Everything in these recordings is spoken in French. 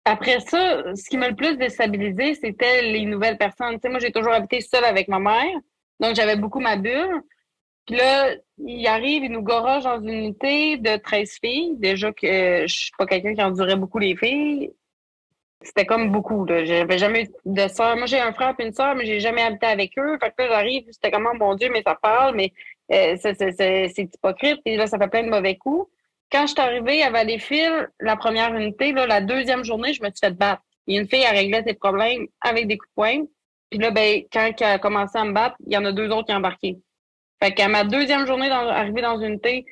Après ça, ce qui m'a le plus déstabilisé, c'était les nouvelles personnes. Tu sais, moi, j'ai toujours habité seule avec ma mère, donc j'avais beaucoup ma bulle. Puis là, il arrive, il nous gorge dans une unité de 13 filles. Déjà que je suis pas quelqu'un qui endurait beaucoup les filles. C'était comme beaucoup, là. J'avais jamais eu de sœur. Moi, j'ai un frère et une sœur, mais j'ai jamais habité avec eux. Fait que là, j'arrive, c'était comme, oh, mon Dieu, mais ça parle, mais c'est hypocrite. Et là, ça fait plein de mauvais coups. Quand je suis arrivée à Valleyfield, la première unité, là, la deuxième journée, je me suis fait battre. Il y a une fille, elle réglait ses problèmes avec des coups de poing. Puis là, ben, quand elle a commencé à me battre, il y en a deux autres qui ont embarqué. Fait qu'à ma deuxième journée arrivée dans une unité,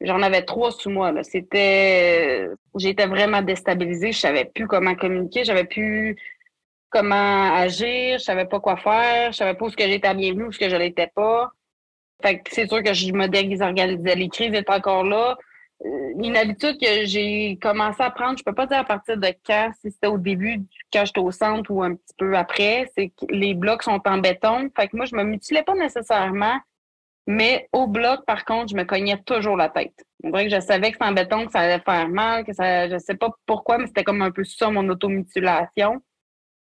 j'en avais trois sous moi, là. J'étais vraiment déstabilisée. Je savais plus comment communiquer. J'avais plus comment agir. Je savais pas quoi faire. Je savais pas où ce que j'étais bienvenue, où ce que je l'étais pas. Fait que c'est sûr que je me désorganisais. Les crises étaient encore là. Une habitude que j'ai commencé à prendre, je peux pas dire à partir de quand, si c'était au début, quand j'étais au centre ou un petit peu après, c'est que les blocs sont en béton. Fait que moi, je me mutilais pas nécessairement, mais au bloc, par contre, je me cognais toujours la tête. On dirait que je savais que c'était en béton, que ça allait faire mal, que ça, je sais pas pourquoi, mais c'était comme un peu ça, mon automutilation.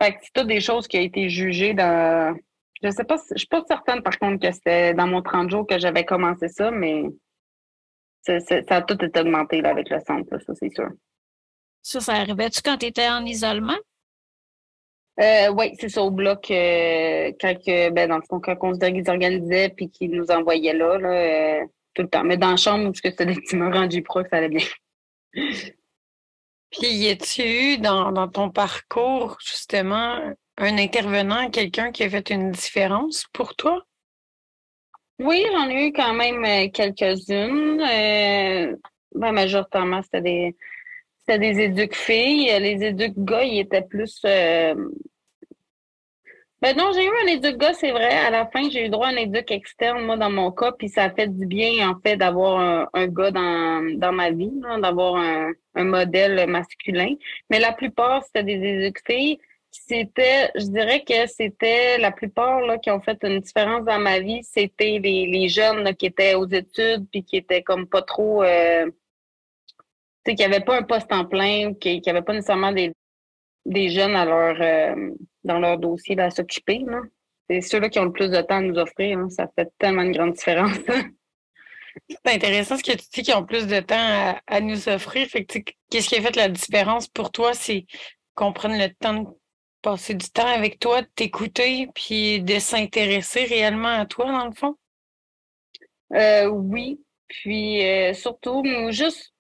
Fait que c'est toutes des choses qui ont été jugées dans, je sais pas, je suis pas certaine, par contre, que c'était dans mon 30 jours que j'avais commencé ça, mais ça a tout été augmenté, là, avec le centre, là, ça, c'est sûr. Ça arrivait-tu quand tu étais en isolement? Oui, c'est ça, au bloc, ben, dans le fond, quand on se désorganisait puis qu'ils nous envoyaient là, tout le temps. Mais dans la chambre où c'était des petits murs rendus pro, ça allait bien. Puis, y a-tu eu dans ton parcours, justement, un intervenant, quelqu'un qui a fait une différence pour toi? Oui, j'en ai eu quand même quelques-unes. Ben, majoritairement, c'était des éduques filles. Les éduques gars, ils étaient plus. Ben non, j'ai eu un éduc gars, c'est vrai. À la fin, j'ai eu droit à un éduc externe, moi, dans mon cas, puis ça a fait du bien, en fait, d'avoir un gars dans ma vie, là, d'avoir un modèle masculin. Mais la plupart, c'était des éducs filles. Je dirais que c'était la plupart là, qui ont fait une différence dans ma vie, c'était les jeunes là, qui étaient aux études, puis qui étaient comme pas trop, tu sais, qui n'avaient pas un poste en plein, ou qui n'avaient pas nécessairement des jeunes dans leur dossier là, à s'occuper, là. C'est ceux-là qui ont le plus de temps à nous offrir, hein. Ça fait tellement une grande différence. C'est intéressant ce que tu dis qu'ils ont plus de temps à nous offrir. Fait que, tu sais, qu'est-ce qui a fait la différence pour toi? C'est qu'on prenne le temps de passer du temps avec toi, de t'écouter, puis de s'intéresser réellement à toi, dans le fond. Oui, puis surtout, juste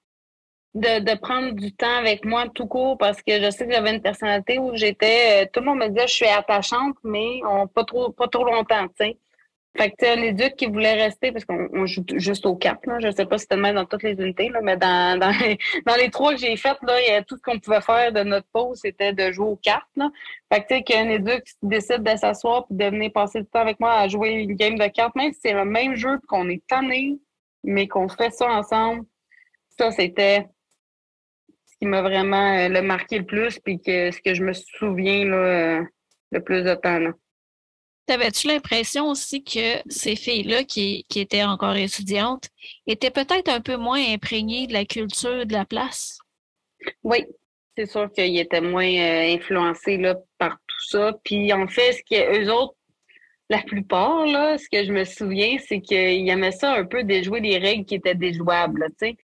de prendre du temps avec moi tout court parce que je sais que j'avais une personnalité où tout le monde me disait je suis attachante, mais pas trop longtemps, tu sais. Fait que, tu sais, un éduc qui voulait rester, parce qu'on joue juste aux cartes, là. Je sais pas si c'était le même dans toutes les unités, là, mais dans les trois que j'ai faites, là, il y a tout ce qu'on pouvait faire de notre pause, c'était de jouer aux cartes, là. Fait que, tu sais, qu'un éduc décide de s'asseoir puis de venir passer du temps avec moi à jouer une game de cartes, même si c'est le même jeu puis qu'on est tanné, mais qu'on fait ça ensemble, ça, c'était ce qui m'a vraiment le marqué le plus puis que ce que je me souviens, là, le plus de temps, là. T'avais-tu l'impression aussi que ces filles-là qui étaient encore étudiantes étaient peut-être un peu moins imprégnées de la culture de la place? Oui, c'est sûr qu'ils étaient moins influencés là, par tout ça. Puis en fait, ce que eux autres, la plupart, là, ce que je me souviens, c'est qu'ils aimaient ça un peu déjouer des règles qui étaient déjouables, là, tu sais.